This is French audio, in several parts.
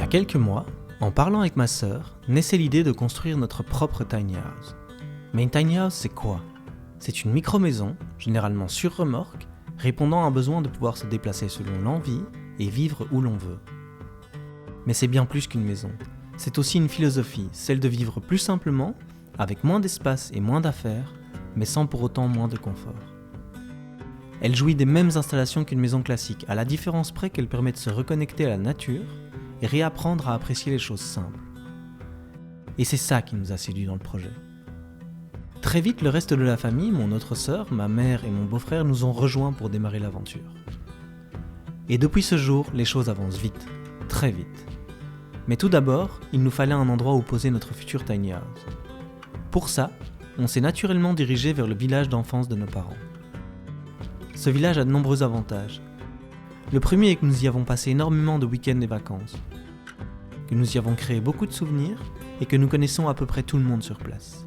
quelques mois, en parlant avec ma sœur, naissait l'idée de construire notre propre tiny house. Mais une tiny house, c'est quoi ? C'est une micro-maison, généralement sur remorque, répondant à un besoin de pouvoir se déplacer selon l'envie et vivre où l'on veut. Mais c'est bien plus qu'une maison. C'est aussi une philosophie, celle de vivre plus simplement, avec moins d'espace et moins d'affaires, mais sans pour autant moins de confort. Elle jouit des mêmes installations qu'une maison classique, à la différence près qu'elle permet de se reconnecter à la nature et réapprendre à apprécier les choses simples. Et c'est ça qui nous a séduits dans le projet. Très vite, le reste de la famille, mon autre sœur, ma mère et mon beau-frère nous ont rejoints pour démarrer l'aventure. Et depuis ce jour, les choses avancent vite, très vite. Mais tout d'abord, il nous fallait un endroit où poser notre future tiny house. Pour ça, on s'est naturellement dirigé vers le village d'enfance de nos parents. Ce village a de nombreux avantages. Le premier est que nous y avons passé énormément de week-ends et vacances, que nous y avons créé beaucoup de souvenirs et que nous connaissons à peu près tout le monde sur place.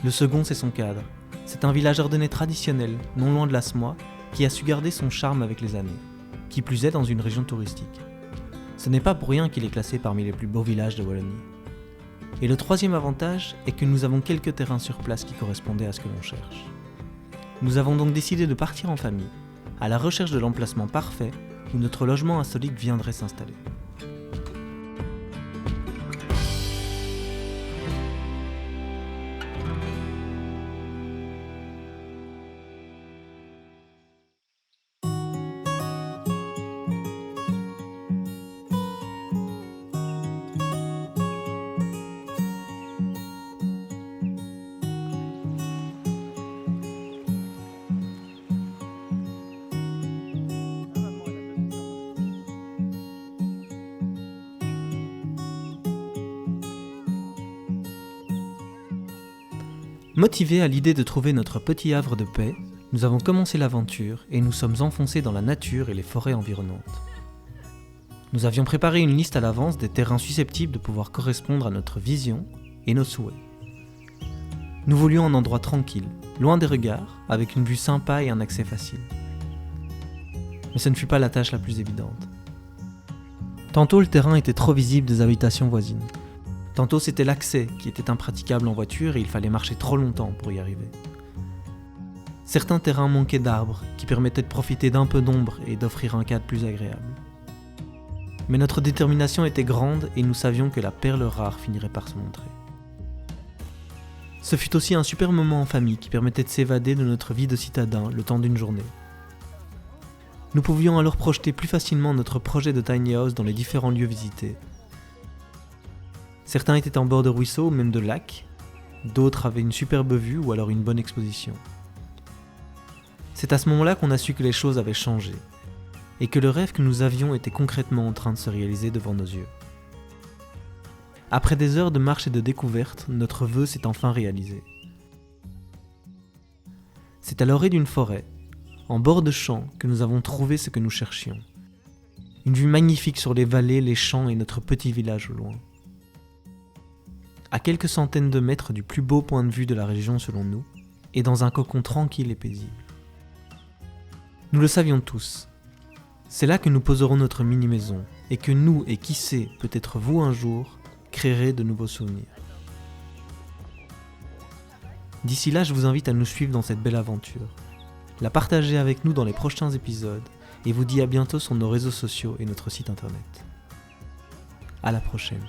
Le second, c'est son cadre. C'est un village ordonné traditionnel, non loin de l'Asmois, qui a su garder son charme avec les années, qui plus est dans une région touristique. Ce n'est pas pour rien qu'il est classé parmi les plus beaux villages de Wallonie. Et le troisième avantage est que nous avons quelques terrains sur place qui correspondaient à ce que l'on cherche. Nous avons donc décidé de partir en famille, à la recherche de l'emplacement parfait où notre logement insolite viendrait s'installer. Motivés à l'idée de trouver notre petit havre de paix, nous avons commencé l'aventure et nous sommes enfoncés dans la nature et les forêts environnantes. Nous avions préparé une liste à l'avance des terrains susceptibles de pouvoir correspondre à notre vision et nos souhaits. Nous voulions un endroit tranquille, loin des regards, avec une vue sympa et un accès facile. Mais ce ne fut pas la tâche la plus évidente. Tantôt le terrain était trop visible des habitations voisines. Tantôt c'était l'accès qui était impraticable en voiture et il fallait marcher trop longtemps pour y arriver. Certains terrains manquaient d'arbres qui permettaient de profiter d'un peu d'ombre et d'offrir un cadre plus agréable. Mais notre détermination était grande et nous savions que la perle rare finirait par se montrer. Ce fut aussi un super moment en famille qui permettait de s'évader de notre vie de citadin le temps d'une journée. Nous pouvions alors projeter plus facilement notre projet de tiny house dans les différents lieux visités. Certains étaient en bord de ruisseaux ou même de lacs, d'autres avaient une superbe vue ou alors une bonne exposition. C'est à ce moment-là qu'on a su que les choses avaient changé, et que le rêve que nous avions était concrètement en train de se réaliser devant nos yeux. Après des heures de marche et de découverte, notre vœu s'est enfin réalisé. C'est à l'orée d'une forêt, en bord de champ, que nous avons trouvé ce que nous cherchions. Une vue magnifique sur les vallées, les champs et notre petit village au loin. À quelques centaines de mètres du plus beau point de vue de la région selon nous, et dans un cocon tranquille et paisible. Nous le savions tous. C'est là que nous poserons notre mini-maison, et que nous, et qui sait, peut-être vous un jour, créerez de nouveaux souvenirs. D'ici là, je vous invite à nous suivre dans cette belle aventure, la partager avec nous dans les prochains épisodes, et vous dis à bientôt sur nos réseaux sociaux et notre site internet. À la prochaine.